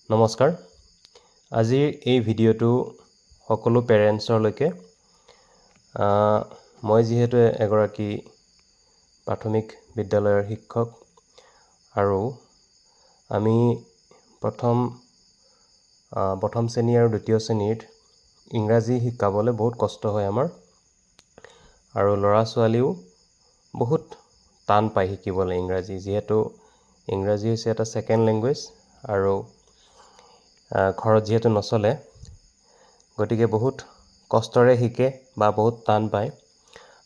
নমস্কাৰ আজিৰ এই ভিডিঅ'টো সকলো পেৰেণ্টছৰলৈকে মই যিহেতু এগৰাকী প্ৰাথমিক বিদ্যালয়ৰ শিক্ষক আৰু আমি প্ৰথম শ্ৰেণী আৰু দ্বিতীয় শ্ৰেণীত ইংৰাজী শিকাবলৈ বহুত কষ্ট হয় আমাৰ আৰু ল'ৰা ছোৱালীও বহুত টান পায় শিকিবলৈ ইংৰাজী যিহেতু ইংৰাজী হৈছে এটা ছেকেণ্ড লেংগুৱেজ আৰু ঘৰত যিহেতু নচলে গতিকে বহুত কষ্টৰে শিকে বা বহুত টান পায়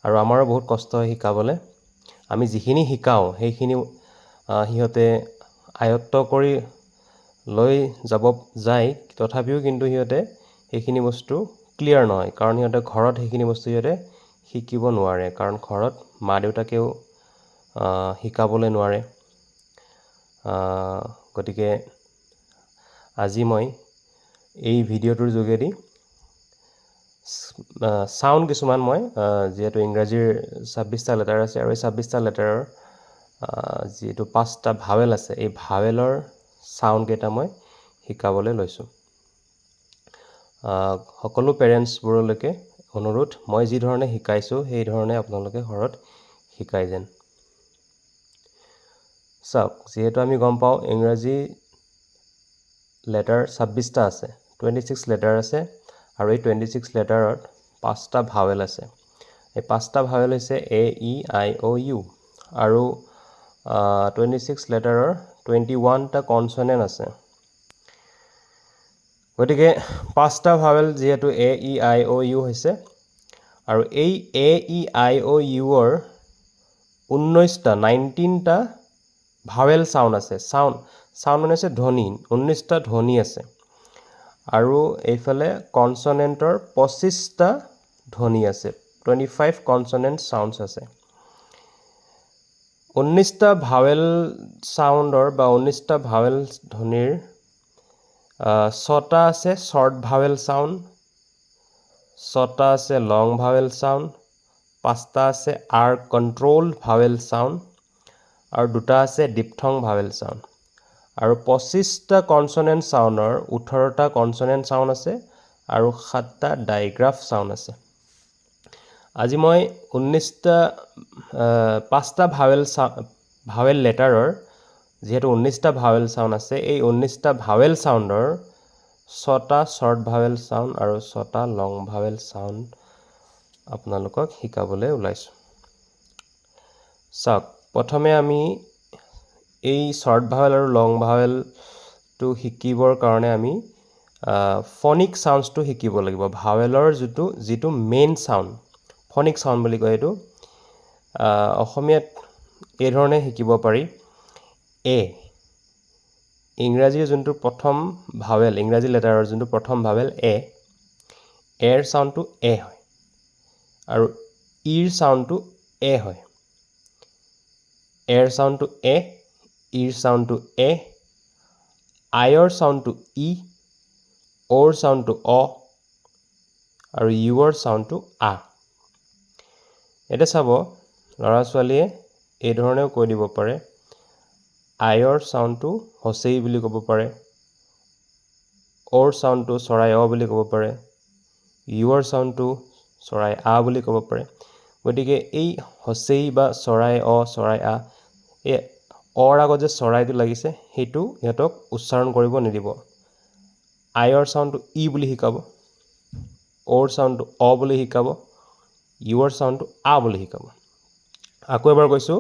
আৰু আমাৰো বহুত কষ্ট হয় শিকাবলৈ আমি যিখিনি শিকাওঁ সেইখিনি সিহঁতে আয়ত্ত কৰি লৈ যায় তথাপিও কিন্তু সিহঁতে সেইখিনি বস্তু ক্লিয়াৰ নহয় কাৰণ সিহঁতে ঘৰত সেইখিনি বস্তু সিহঁতে শিকিব নোৱাৰে কাৰণ ঘৰত মা দেউতাকেও শিকাবলৈ নোৱাৰে গতিকে আজি মই এই ভিডিঅ'টোৰ যোগেদি চাউণ্ড কিছুমান মই যিহেতু ইংৰাজীৰ 26টা লেটাৰ আছে আৰু এই 26টা লেটাৰৰ যিটো 5টা ভাৱেল আছে এই ভাৱেলৰ চাউণ্ডকেইটা মই শিকাবলৈ লৈছোঁ সকলো পেৰেণ্টছবোৰলৈকে অনুৰোধ মই যি ধৰণে শিকাইছোঁ সেই ধৰণে আপোনালোকে ঘৰত শিকাই যেন চাওক যিহেতু আমি গম পাওঁ ইংৰাজী লেটাৰ 26টা আছে 26 লেটাৰ আছে আৰু এই 26 লেটাৰত 5টা ভাৱেল আছে এই 5টা ভাৱেল হৈছে A-E-I-O-U আৰু 26 লেটাৰৰ 21টা কনচনেণ্ট আছে গতিকে 5টা ভাৱেল যিহেতু A-E-I-O-U হৈছে আৰু এই A-E-I-O-Uৰ 19টা ভাৱেল চাউণ্ড আছে চাউণ্ড মানে হৈছে ধ্বনি 19টা ধ্বনি আছে আৰু এইফালে কনচনেণ্টৰ 25টা ধ্বনি আছে 25 কনচনেণ্ট চাউণ্ডছ আছে 19টা ভাৱেল চাউণ্ডৰ বা 19টা ভাৱেল ধ্বনিৰ 6টা আছে শ্বৰ্ট ভাৱেল চাউণ্ড 6টা আছে লং ভাৱেল চাউণ্ড 5টা আছে আৰ কণ্ট্ৰল ভাৱেল চাউণ্ড আৰু 2টা আছে ডিপথং ভাৱেল চাউণ্ড আৰু 25টা কনচনেণ্ট চাউণ্ডৰ 18টা কনচনেণ্ট চাউণ্ড আছে আৰু 7টা ডাইগ্ৰাফ চাউণ্ড আছে আজি মই 5টা ভাৱেল লেটাৰৰ যিহেতু 19টা ভাৱেল চাউণ্ড আছে এই 19টা ভাৱেল চাউণ্ডৰ 6টা শ্বৰ্ট ভাৱেল চাউণ্ড আৰু 6টা লং ভাৱেল চাউণ্ড আপোনালোকক শিকাবলৈ ওলাইছোঁ চাওক প্ৰথমে আমি এই শ্বৰ্ট ভাৱেল আৰু লং ভাৱেলটো শিকিবৰ কাৰণে আমি ফনিক চাউণ্ডছটো শিকিব লাগিব ভাৱেলৰ যিটো মেইন চাউণ্ড ফনিক চাউণ্ড বুলি কয় এইটো অসমীয়াত এই ধৰণে শিকিব পাৰি এ ইংৰাজীৰ যোনটো প্ৰথম ভাৱেল ইংৰাজী লেটাৰৰ যোনটো প্ৰথম ভাৱেল এৰ চাউণ্ডটো এ হয় আৰু ইৰ চাউণ্ডটো এ হয় এৰ চাউণ্ডটো এ ইৰ চাউণ্ডটো এ আইৰ চাউণ্ডটো ই অ'ৰ চাউণ্ডটো অ আৰু ইউৰ চাউণ্ডটো আ এতিয়া চাব ল'ৰা ছোৱালীয়ে এই ধৰণেও কৈ দিব পাৰে আইৰ চাউণ্ডটো হচেই বুলি ক'ব পাৰে অ'ৰ চাউণ্ডটো চৰাই অ বুলি ক'ব পাৰে ইউৰ চাউণ্ডটো চৰাই আ বুলি ক'ব পাৰে গতিকে এই হচেই বা চৰাই অ চৰাই আ এই অৰ আগত যে চৰাইটো লাগিছে সেইটো ইহঁতক উচ্চাৰণ কৰিব নিদিব আইৰ চাউণ্ডটো ই বুলি শিকাব অ'ৰ চাউণ্ডটো অ বুলি শিকাব ইউৰ চাউণ্ডটো আ বুলি শিকাব আকৌ এবাৰ কৈছোঁ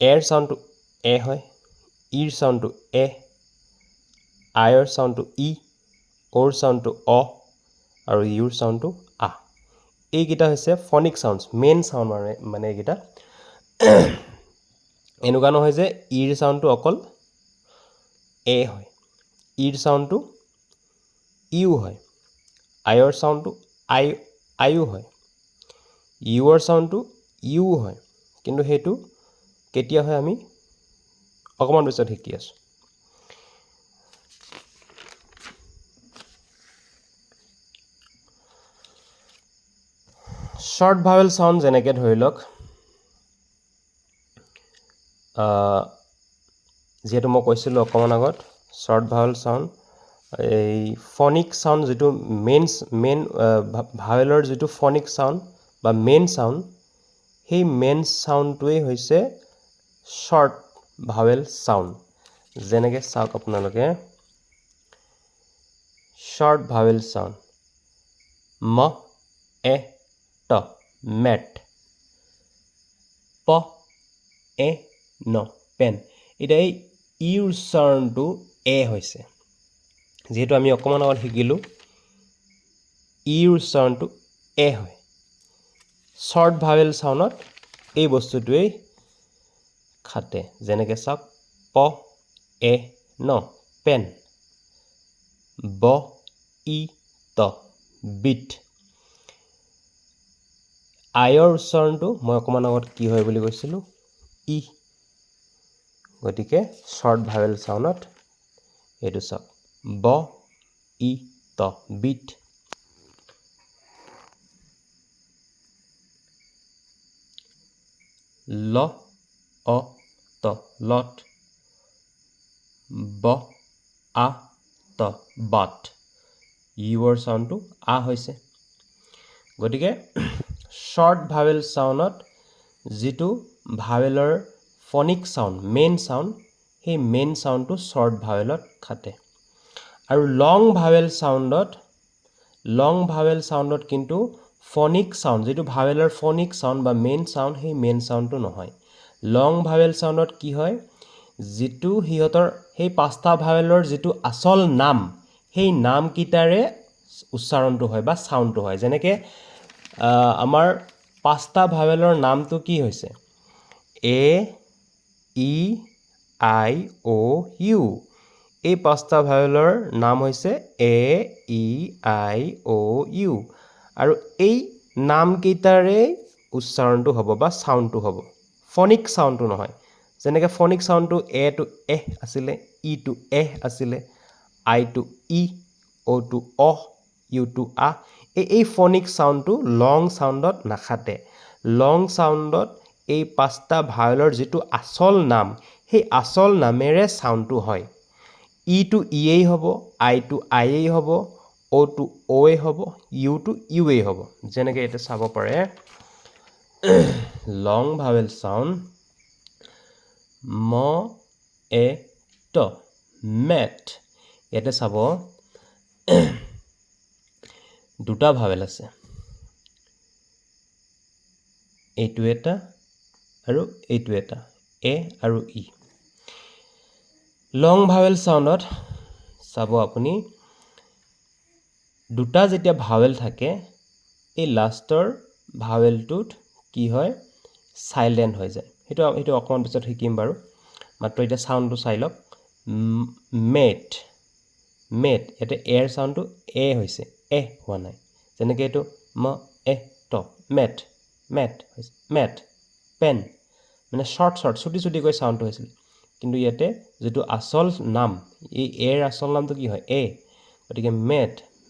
এৰ চাউণ্ডটো এ হয় ইৰ চাউণ্ডটো এ আইৰ চাউণ্ডটো ই অ'ৰ চাউণ্ডটো অ আৰু ইউৰ চাউণ্ডটো আ এইকেইটা হৈছে ফনিক চাউণ্ডছ মেইন চাউণ্ড মানে এইকেইটা এনেকুৱা নহয় যে ইৰ চাউণ্ডটো অকল এ হয় ইৰ চাউণ্ডটো ইউ হয় আইৰ চাউণ্ডটো আইও হয় ইউৰ চাউণ্ডটো ইউ হয় কিন্তু সেইটো কেতিয়া হয় আমি অকণমান পিছত শিকি আছোঁ শ্বৰ্ট ভাৱেল চাউণ্ড যেনেকৈ ধৰি লওক যিহেতু মই কৈছিলোঁ অকণমান আগত short vowel sound এই phonic sound যেটো মেইন ভাৱেলৰ যেটো phonic sound বা মেইন sound সেই মেইন সাউন্ডটোৱে হৈছে short vowel sound যেনেকৈ চাওক আপোনালোকে short vowel sound m e t met p e n pen এটা এই উচ্চাৰণটো এ হৈছে যেহেতু আমি অকমান আগত শিকিলো ই উচ্চাৰণটো এ হয় short vowel soundত এই বস্তুটোৱে খাতে যেনেকৈ চাওক প এ ন পেন ব ই ত বিট আয়ৰ উচ্চাৰণটো মই অকমান আগত কি হয় বুলি কৈছিলো ই গতিকে short vowel soundত এটো চাওক ব ই ত বিট ল অ ত লট ব আ ত বাট ইউৰ সাউন্ডটো আ হৈছে গতিকে short vowel soundত যেটো ভাৱেলৰ phonic sound main sound সেই main soundটো short vowelত খাতে আৰু long vowel soundত কিন্তু phonic sound যেটো ভাৱেলৰ phonic sound বা main sound সেই main soundটো নহয় long vowel soundত কি হয় যেটো হিয়তৰ সেই পাঁচটা ভাৱেলৰ যেটো আসল নাম সেই নাম কিটাৰে উচ্চাৰণটো হয় বা সাউন্ডটো হয় যেনেকৈ আমাৰ পাঁচটা ভাৱেলৰ নামটো কি হৈছে এ ই আই ও ইউ এই পাঁচটা ভাৱেলৰ নাম হৈছে এ ই আই ও ইউ আৰু এই নাম কিটাৰে উচ্চাৰণটো হ'ব বা সাউন্ডটো হ'ব phonic soundটো নহয় যেনেকৈ phonic soundটো এ টু এ আছিলে ই টু এ আছিলে আই টু ই ও টু অ ইউ টু আ এই phonic soundটো long soundত নাখাতে long soundত এই পাঁচটা ভাৱেলৰ যেটো আসল নাম সেই আসল নামেৰে সাউন্ডটো হয় ই টু ইয়েই হ'ব আই টু আইয়েই হ'ব ও টু ওয়ে হ'ব ইউ টু ইউয়েই হ'ব যেনেকৈ এটা চাব পাৰে long vowel sound ম এ ট met এটা চাব দুটা ভাৱেল আছে এইটো এটা আৰু এইটো এটা এ আৰু ই long vowel soundত চাব আপুনি দুটা যেতিয়া ভাৱেল থাকে এই লাষ্টৰ ভাৱেলটোত কি হয় সাইলেন্ট হৈ যায় হেতু অকমান পিছত শিকিম বাৰু মাত্ৰ এটা সাউন্ডটো চাই লওক মেট এটা এৰ সাউন্ডটো এ হৈছে এ হোৱা নাই যেনেকৈ এটো ম এ ট মেট পেন মানে শৰ্ট ছুটি কৈ সাউন্ডটো হৈছিল কিন্তু ইয়াতে যেটো আসল নাম এই এৰ আসল নামটো কি হয় এ গতিকে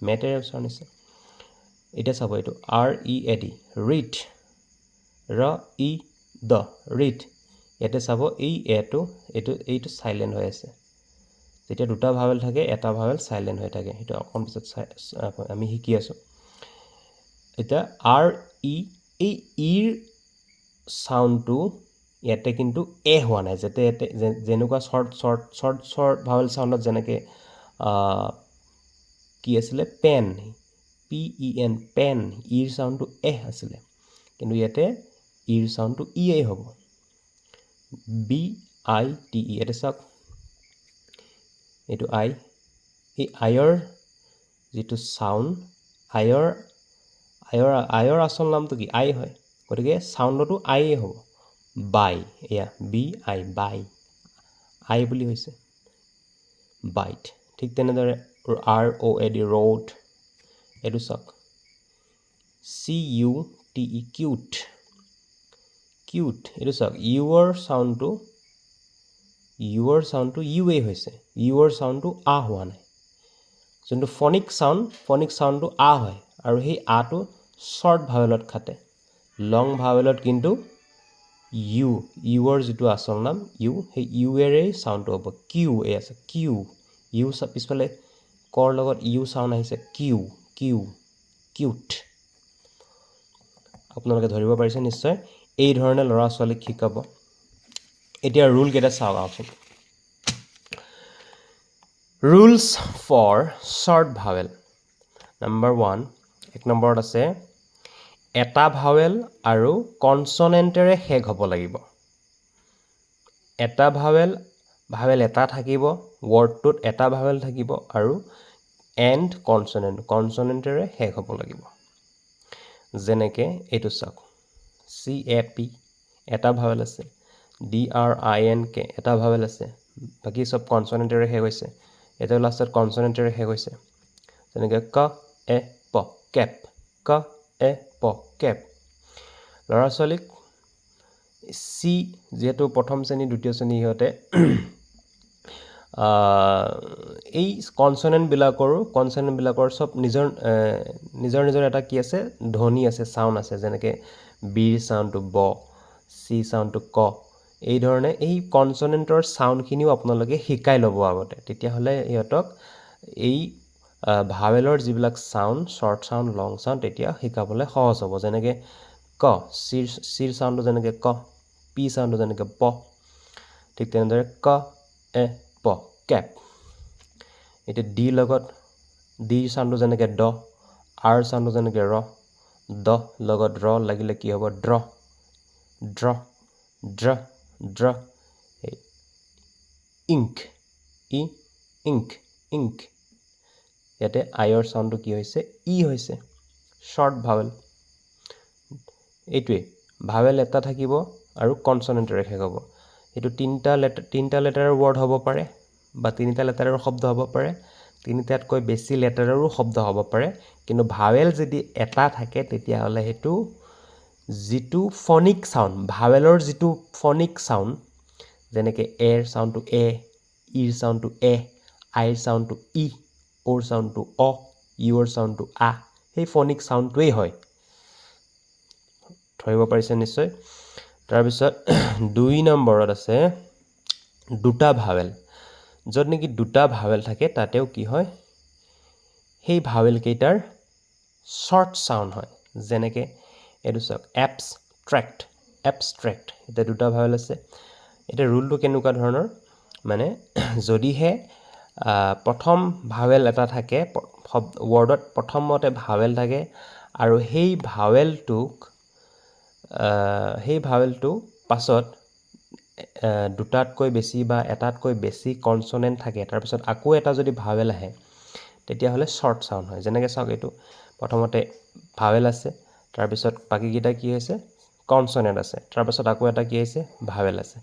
মেটেৰ উচ্চাৰণ হৈছে এটা চাব এইটো R E A D read ৰ ই দ ৰিড ইয়াতে চাব এই এটো এইটো সাইলেন্ট হৈ আছে যেতিয়া দুটা ভাৱেল থাকে এটা ভাৱেল সাইলেন্ট হৈ থাকে হেতু অকণ পিছত আমি শিকি আছো এটা আৰ ই এই ইৰ সাউন্ডটো ইয়াতে কিন্তু এ হোৱা নাই যেতে যেনেকুৱা শৰ্ট ভাৱেল সাউন্ডত যেনেকৈ কি আছিলে pen P E N pen ইৰ সাউন্ডটো এ আছিলে কিন্তু ইয়াতে ইৰ সাউন্ডটো ই এ হ'ব বি আই টি ই এটা চাওক এইটো আই এই আইৰ যেটো সাউন্ড আইৰ আসল নামটো কি আই হয় গতিকে সাউন্ডটো আই হ'ব বাই এয়া বি আই বাই আই বুলি হৈছে বাইট ঠিক তেনেদৰে R O A D road এটো চাওক C U T E cute এটো চাওক ইউৰ সাউন্ডটো ইউ এ হৈছে ইউৰ সাউন্ডটো আ হোৱা নাই যোনটো phonic soundটো আ হয় আৰু সেই আটো short ভাৱেলত খাতে long ভাৱেলত কিন্তু ইউৰ যেটো আসল নাম ইউ সেই ইউ এৰে সাউন্ডটো হ'ব কিউ এ আছে কিউ ইউ পিছফালে কৰ লগত ইউ চাউণ্ড আহিছে কিউ কিউ কিউট আপোনালোকে ধৰিব পাৰিছে নিশ্চয় এই ধৰণে ল'ৰা ছোৱালীক শিকাব এতিয়া ৰুল কেইটা চাওক আহকচোন rules for short vowel number 1 এক নম্বৰত আছে এটা ভাৱেল আৰু কনসনেণ্টেৰে শেষ হ'ব লাগিব এটা ভাৱেল এটা থাকিব ৱৰ্ডটোত এটা ভাৱেল থাকিব আৰু এণ্ড কনসনেণ্টেৰে শেষ হ'ব লাগিব যেনেকে এইটো চাওক CAP এটা ভাৱেল আছে DRINK এটা ভাৱেল আছে বাকি সব কনসনেণ্টেৰে শেষ হৈছে এটা লাষ্টত কনসনেণ্টেৰে শেষ হৈছে যেনেকে ক এ প কেপ ক এ প কেপ ল'ৰা ছোৱালীক সি যেহেতু প্ৰথম শ্ৰেণী দ্বিতীয় শ্ৰেণী ইহঁতে এই কনসনেণ্টবিলাকৰ সব নিজৰ এটা কি আছে ধ্বনি আছে সাউণ্ড আছে যেনেকে বিৰ সাউণ্ডটো ব সি সাউণ্ডটো ক এই ধৰণে এই কনসনেণ্টৰ সাউণ্ডখিনিও আপোনালোকে শিকাই ল'ব আগতে তেতিয়াহ'লে ইহঁতক এই ভাৱেলৰ যিবিলাক সাউণ্ড শৰ্ট সাউণ্ড লং সাউণ্ড তেতিয়া শিকাবলৈ সহজ হ'ব যেনেকে ক সিৰ সাউণ্ডটো যেনেকে ক পি সাউণ্ডটো যেনেকে প ঠিক তেনেদৰে ক এ প কেপ এতিয়া ডি লগত ডি সাউণ্ডটো যেনেকে ড আৰ সাউণ্ডটো যেনেকে ৰ দ লগত ৰ লাগিলে কি হ'ব ড্ৰ ড্ৰ ড্ৰ ড্ৰ ইংক ই ইংক ইংক ইয়াতে আইৰ সাউণ্ডটো কি হৈছে ই হৈছে শৰ্ট ভাৱেল এইটোৱে ভাৱেল এটা থাকিব আৰু কনসনেণ্টেৰে শেষ হ'ব এইটো তিনিটা লেটাৰৰ ৱৰ্ড হ'ব পাৰে বা তিনিটা লেটাৰৰ শব্দ হ'ব পাৰে তিনিটাতকৈ বেছি লেটাৰৰো শব্দ হ'ব পাৰে কিন্তু ভাৱেল যদি এটা থাকে তেতিয়াহ'লে সেইটো যিটো ফনিক সাউণ্ড ভাৱেলৰ যিটো ফনিক সাউণ্ড যেনেকে এৰ সাউণ্ডটো এ ইৰ সাউণ্ডটো এ আইৰ সাউণ্ডটো ই ওৰ সাউণ্ডটো অ ইউৰ সাউণ্ডটো আ সেই ফনিক সাউণ্ডটোৱেই হয় ধৰিব পাৰিছে নিশ্চয় তাৰপিছত 2 নম্বৰত আছে দুটা ভাৱেল য'ত নেকি দুটা ভাৱেল থাকে তাতেও কি হয় সেই ভাৱেল কেইটাৰ শৰ্ট সাউণ্ড হয় যেনেকে এইটো চাওক এবষ্ট্ৰেক্ট এটা দুটা ভাৱেল আছে এটা ৰুলটো কেনেকুৱা ধৰণৰ মানে যদিহে প্ৰথম ভাৱেল এটা থাকে ৱৰ্ডত প্ৰথমতে ভাৱেল থাকে আৰু সেই ভাৱেলটো পাছত দুটাতকৈ বেছি বা এটাতকৈ বেছি কনসনেণ্ট থাকে তাৰপিছত আকৌ এটা যদি ভাৱেল আহে তেতিয়াহ'লে শৰ্ট সাউণ্ড হয় যেনেকে চাওক এইটো প্ৰথমতে ভাৱেল আছে তাৰপিছত বাকিকেইটা কি হৈছে কনসনেণ্ট আছে তাৰপিছত আকৌ এটা কি আহিছে ভাৱেল আছে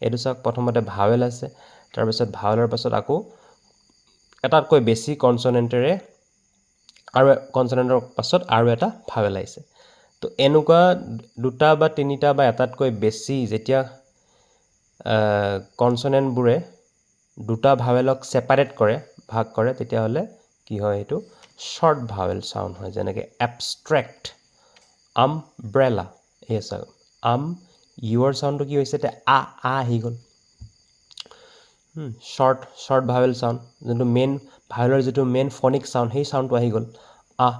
এইটো চাওক প্ৰথমতে ভাৱেল আছে তাৰপিছত ভাৱেলৰ পাছত আকৌ এটাতকৈ বেছি কনসনেণ্টেৰে আৰু কনসনেণ্টৰ পাছত আৰু এটা ভাৱেল আহিছে তো এনেকুৱা দুটা বা তিনিটা বা এটাতকৈ বেছি যেতিয়া কনসনেণ্টবোৰে দুটা ভাৱেলক সেপাৰেট কৰে ভাগ কৰে তেতিয়াহ'লে কি হয় এইটো শৰ্ট ভাৱেল সাউণ্ড হয় যেনেকে এবষ্ট্ৰেক্ট আমব্ৰেলা এই চাওক ইউৰ সাউণ্ডটো কি হৈছে এতিয়া আ আহি গ'ল শৰ্ট ভাৱেল সাউণ্ড যোনটো ভাৱেলৰ যিটো মেইন ফনিক সাউণ্ড সেই সাউণ্ডটো আহি গ'ল আ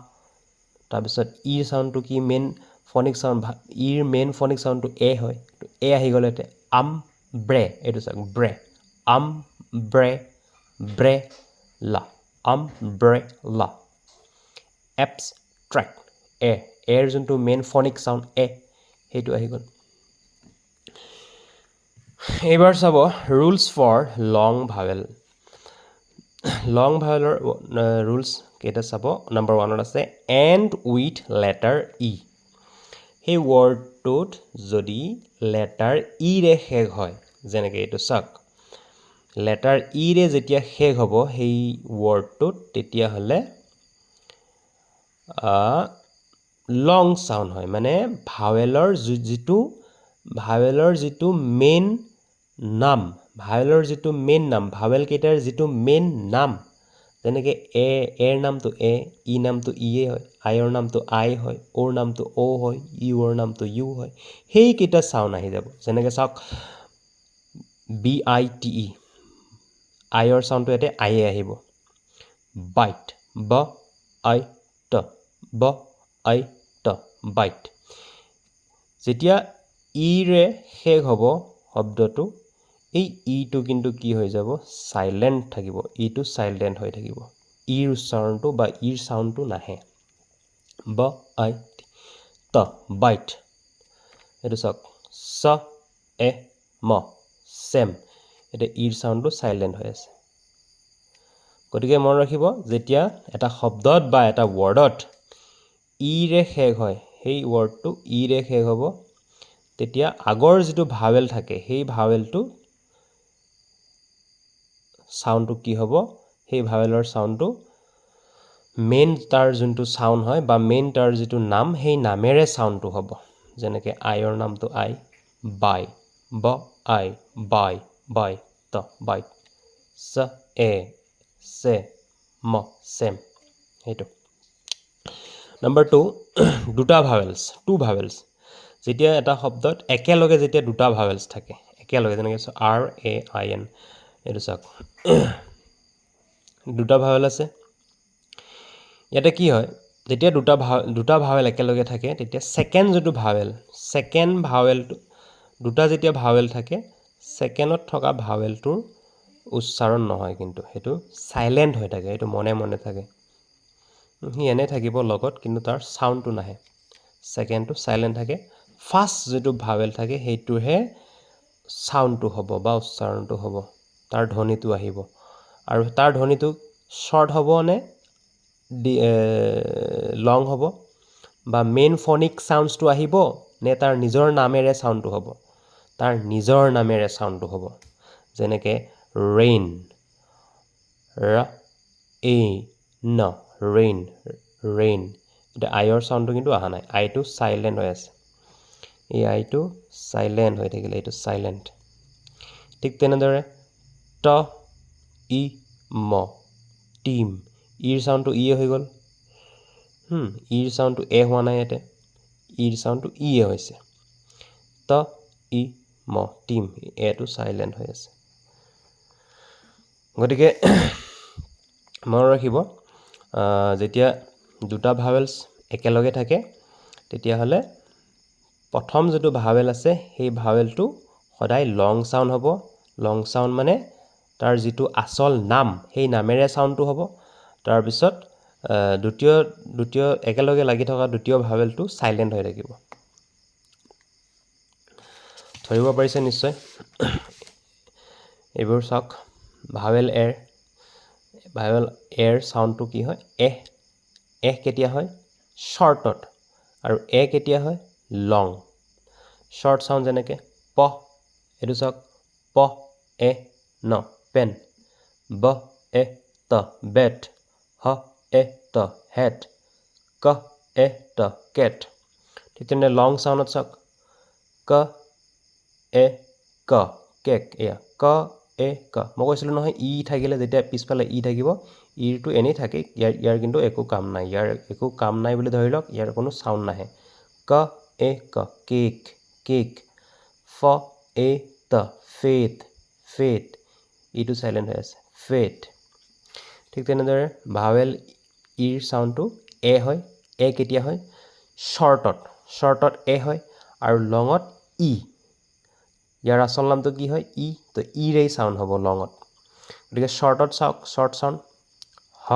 তাৰপিছত ইৰ সাউণ্ডটো কি মেইন ফনিক সাউণ্ড ইৰ মেইন ফনিক সাউণ্ডটো এ হয় তো এ আহি গ'ল এতিয়া ব্ৰে এইটো চাওক ব্ৰে ব্ৰে লা আমব্ৰেলা এবষ্ট্ৰেক্ট এৰ যোনটো মেইন ফনিক সাউণ্ড এ সেইটো আহি গ'ল এইবাৰ চাব rules for long vowel rules কেইটা চাব নাম্বাৰ 1ত আছে এণ্ড উইথ লেটাৰ ই সেই ৱৰ্ডটোত যদি লেটাৰ ইৰে শেষ হয় যেনেকে এইটো চাওক লেটাৰ ইৰে যেতিয়া শেষ হ'ব সেই ৱৰ্ডটোত তেতিয়াহ'লে লং সাউণ্ড হয় মানে ভাৱেলৰ যিটো মেইন নাম ভাৱেল কেইটাৰ যিটো মেইন নাম যেনেকে এৰ নামটো ই নামটো ইয়ে হয় আইৰ নামটো আই হয় ওৰ নামটো অ হয় ইউৰ নামটো ইউ হয় সেইকেইটা সাউণ্ড আহি যাব যেনেকে চাওক BITE আইৰ চাউণ্ডটো ইয়াতে আইয়ে আহিব বাইট ব আই ট ব আই ট বাইট যেতিয়া ইৰে শেষ হ'ব শব্দটো এই ইটো কিন্তু কি হৈ যাব সাইলেন্ট থাকিব ইটো সাইলেন্ট হৈ থাকিব ইৰ উচ্চাৰণটো বা ইৰ সাউণ্ডটো নাহে ব আই ট বাইট এটো চাওক স এ ম সেম এটা ইৰ সাউণ্ডটো সাইলেন্ট হৈ আছে গতিকে মন ৰাখিব যেতিয়া এটা শব্দত বা এটা ৱৰ্ডত ইৰে শেষ হয় সেই ৱৰ্ডটো ইৰে শেষ হ'ব তেতিয়া আগৰ যেটো ভাৱেল থাকে সেই ভাৱেলটো সাউণ্ডটো কি হ'ব সেই ভাৱেলৰ সাউণ্ডটো মেইন তাৰ যোনটো সাউণ্ড হয় বা মেইন তাৰ যেটো নাম সেই নামেৰে সাউণ্ডটো হ'ব যেনেকৈ আইৰ নামটো আই বাই ব আই বাই বাই ত বাই স এ সে ম সেম সেইটো নাম্বাৰ 2 দুটা ভাৱেলছ টু ভাৱেলছ যেতিয়া এটা শব্দত একেলগে যেতিয়া দুটা ভাৱেলছ থাকে একেলগে যেনেকৈ আৰ এ আই এন এইটো চাওক দুটা ভাৱেল আছে ইয়াতে কি হয় যেতিয়া দুটা ভাৱেল একেলগে থাকে তেতিয়া সেকেন্ড যেটো ভাৱেল সেকেন্ড ভাৱেলটো দুটা যেতিয়া ভাৱেল থাকে সেকেন্ডত থকা ভাৱেলটোৰ উচ্চাৰণ নহয় কিন্তু হেতু সাইলেন্ট হৈ থাকে হেতু মনে মনে থাকে হি এনে থাকিব লগত কিন্তু তাৰ সাউণ্ডটো নাহে সেকেন্ডটো সাইলেন্ট থাকে ফাৰ্স্ট যেটো ভাৱেল থাকে হেতুহে সাউণ্ডটো হ'ব বা উচ্চাৰণটো হ'ব তাৰ ধ্বনিটো আহিব আৰু তাৰ ধ্বনিটো শৰ্ট হ'ব নে লং হ'ব বা মেইন ফনিক সাউণ্ডটো আহিব নে তাৰ নিজৰ নামেৰে সাউণ্ডটো হ'ব তাৰ নিজৰ নামেৰে সাউণ্ডটো হ'ব যেনেকৈ ৰেইন ৰ এ ন ৰেইন ৰেইন এটা আইৰ সাউণ্ডটো কিন্তু অহা নাই আইটো সাইলেন্ট হৈ আছে এই আইটো সাইলেন্ট হৈ থাকিলে এইটো সাইলেন্ট ঠিক তেনেদৰে ট ই ম টিম ইৰ সাউণ্ডটো ই হৈ গ'ল ইৰ সাউণ্ডটো এ হোৱা নাই ইয়াতে ইৰ সাউণ্ডটো ই হৈছে ট ই ম টিম এটো সাইলেন্ট হৈ আছে গতিকে মনত ৰাখিব যেতিয়া দুটা ভাৱেলছ একেলগে থাকে তেতিয়া হলে প্ৰথম যেটো ভাৱেল আছে সেই ভাৱেলটো সদায় লং সাউণ্ড হ'ব লং সাউণ্ড মানে তাৰ যেটো আসল নাম সেই নামেৰে সাউণ্ডটো হ'ব তাৰ পিছত দ্বিতীয় একেলগে লাগি থকা দ্বিতীয় ভাৱেলটো সাইলেন্ট হৈ থাকিব ধৰিব পাৰিছে নিশ্চয় এইবোৰ চাওক ভাৱেল এৰ সাউণ্ডটো কি হয় এহ কেতিয়া হয় শৰ্টত আৰু এ কেতিয়া হয় লং শৰ্ট সাউণ্ড যেনেকৈ প এটো চাওক প এ ন পেন ব এ ত বেট হ এ ত হেট ক এ ত কেট ঠিক তেনে লং সাউণ্ডত চাওক ক এ ক কেক এয়া ক এ ক মই কৈছিলোঁ নহয় ই থাকিলে যেতিয়া পিছফালে ই থাকিব ইৰটো এনেই থাকে ইয়াৰ কিন্তু একো কাম নাই ইয়াৰ একো কাম নাই বুলি ধৰি লওক ইয়াৰ কোনো সাউণ্ড নাহে ক এ ক কেক কেক ফ এ ত ফেট ফেট ইটো সাইলেন্ট হৈ আছে ফেট ঠিক তেনেদৰে ভাৱেল ইৰ সাউণ্ডটো এ হয় এ কেতিয়া হয় শৰ্টত এ হয় আৰু লঙত ই ইয়াৰ আসল নামটো কি হয় ই তো ইৰেই সাউণ্ড হ'ব লঙত গতিকে শৰ্টত চাওক শৰ্ট সাউণ্ড হ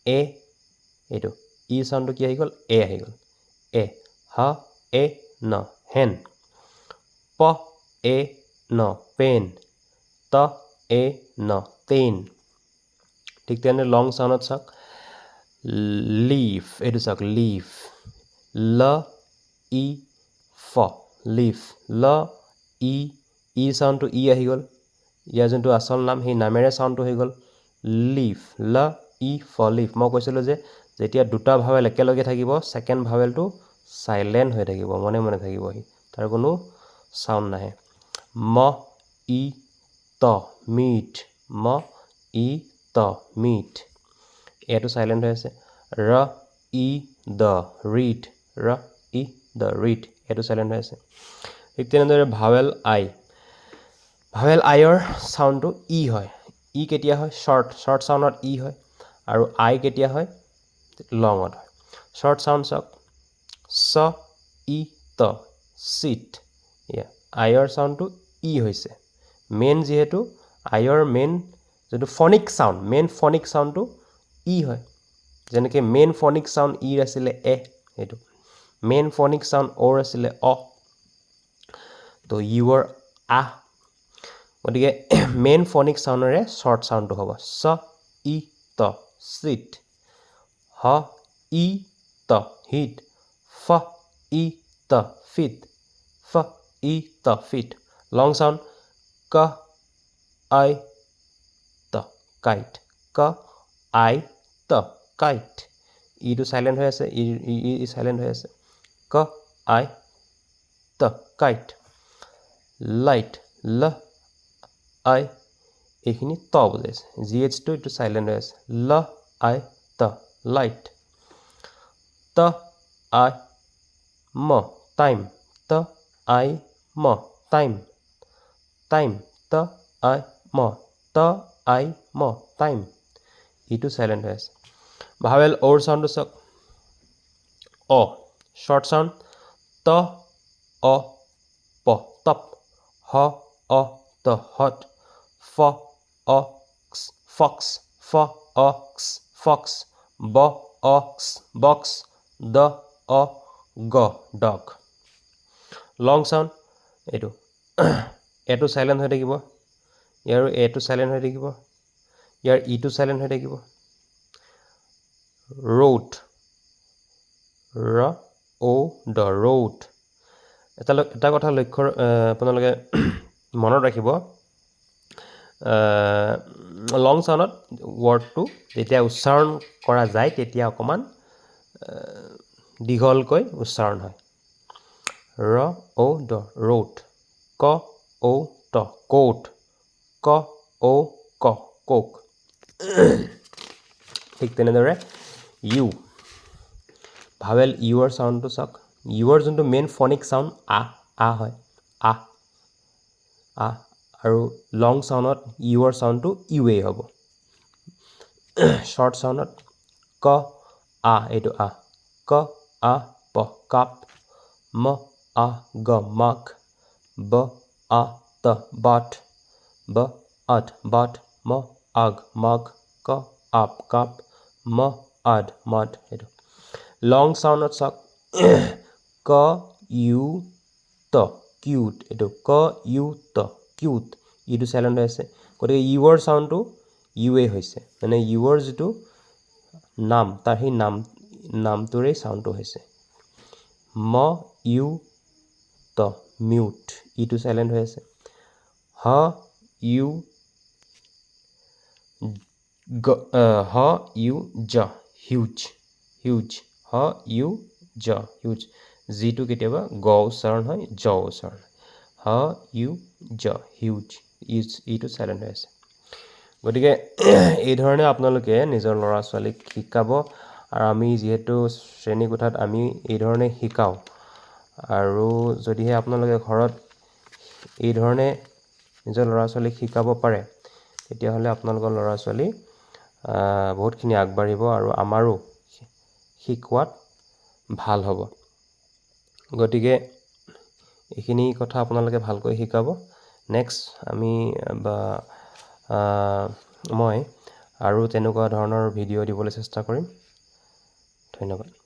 এ এইটো ই সাউণ্ডটো কি আহি গ'ল এ আহি গ'ল এ হ এ ন হেন প এ ন পেন ত এ ন তেন ঠিক তেনে লং সাউণ্ডত চাওক লিফ এইটো চাওক লিফ ল ই ফ লিফ ল ই সাউণ্ডটো ই আহি গ'ল ইয়াৰ যোনটো আসল নাম সেই নামেৰে সাউণ্ডটো হৈ গ'ল লিফ ল ই ফ লিফ মই কৈছিলোঁ যে যেতিয়া দুটা ভাৱেল একেলগে থাকিব সেকেন্ড ভাৱেলটো সাইলেন্ট হৈ থাকিব মনে মনে থাকিব তাৰ কোনো সাউণ্ড নাহে ম ই ত মিট ম ই ত মিট এটো সাইলেন্ট হৈ আছে ৰ ই দ ৰিড ৰ ই দ ৰিড এটো সাইলেন্ট হৈ আছে ঠিক তেনেদৰে ভাৱেল আইৰ সাউণ্ডটো ই হয় ই কেতিয়া হয় short soundত ই হয় আৰু আই কেতিয়া হয় লঙত হয় short sound চাওক স ই ত sit আইৰ সাউন্ডটো ই হৈছে মেইন যেহেতু আইৰ মেইন যেটো ফনিক সাউন্ডটো ই হয় যেনেকে মেইন ফনিক সাউন্ড ই আছিলে এ হেতু মেইন ফনিক সাউন্ড ওৰ আছিলে অ তো ইউৰ আ গতিকে মেইন ফনিক সাউন্ডৰে শৰ্ট সাউন্ডটো হ'ব স ই ত sit হ ই ত hit ফ ই ত fit ফ ই ত fit long sound ক আই ত kite ক আই ত kite ইটো সাইলেন্ট হৈ আছে ই সাইলেন্ট হৈ আছে ক আই ত kite light ল আই এইখিনি ত বুজাইছে GH2 ইটো সাইলেন্ট হৈ আছে ল আই ত light ত আই ম time ত আই ম time ত আই ম time ইটো সাইলেন্ট হৈ আছে ভাৱেল ওৰ সাউন্ডটো চাওক অ শৰ্ট সাউন্ড ত অ প টপ হ অ ত hot ফ অক্স fox ফ অক্স fox ব অক্স box দ অ গ dog লং সাউন্ড এইটো এটো সাইলেন্ট হৈ থাকিব ইয়াৰ এটো সাইলেন্ট হৈ থাকিব ইয়াৰ ইটো সাইলেন্ট হৈ থাকিব road ৰ ও দ road এটা কথা লক্ষ্য আপোনালোকে মনত ৰাখিব লং সাউন্ডত ওয়াৰ্ডটো যেতিয়া উচ্চাৰণ কৰা যায় তেতিয়া অকমান দীঘলকৈ উচ্চাৰণ হয় ৰ ও দ road ক ও ত coat ক ও ক coke ঠিক তেনেদৰে ইউ ভাৱেল ইউৰ সাউন্ডটো চাওক ইউৰ যোনটো মেইন ফনিক সাউন্ড আ হয় আ আৰু লং সাউন্ডত ইউৰ সাউন্ডটো ইউৱে হ'ব শৰ্ট সাউন্ডত ক এইটো ক প কাপ ম গ mug ব ত but ব but ম mug ক cup ম mud এইটো লং সাউন্ডত চাওক ক ইউ ত কিউট এইটো ক ইউ ত কিউট ইটো সাইলেন্ট হৈ আছে গতিকে ইউৰ সাউন্ডটো ইউৱে হৈছে মানে ইউৰ যেটো নাম তাৰ সেই নামটোৰে সাউন্ডটো হৈছে ম ইউ ত মিউট ইটো সাইলেন্ট হৈ আছে হ ইউ জ হিউজ হ ইউ জ হিউজ জিটো কেতিয়াবা গ উচ্চাৰণ হয় জ উচ্চাৰণ হ ইউ জ হিউজ ইটো সাইলেন্ট হৈ আছে গতিকে এই ধৰণে আপোনালোকে নিজৰ ল'ৰা ছোৱালীক শিকাব আৰু আমি যেহেতু শ্ৰেণী কোঠাত আমি এই ধৰণে শিকাও আৰু যদিহে আপোনালোকে ঘৰত এই ধৰণে নিজৰ ল'ৰা ছোৱালীক শিকাব পাৰে তেতিয়াহ'লে আপোনালোকৰ ল'ৰা ছোৱালী বহুতখিনি আগবাঢ়িব আৰু আমাৰো শিকোৱাত ভাল হ'ব গতিকে এইখিনি কথা আপোনালোকে ভালকৈ শিকাব নেক্সট আমি মই আৰু তেনেকুৱা ধৰণৰ ভিডিঅ' দিবলৈ চেষ্টা কৰিম ধন্যবাদ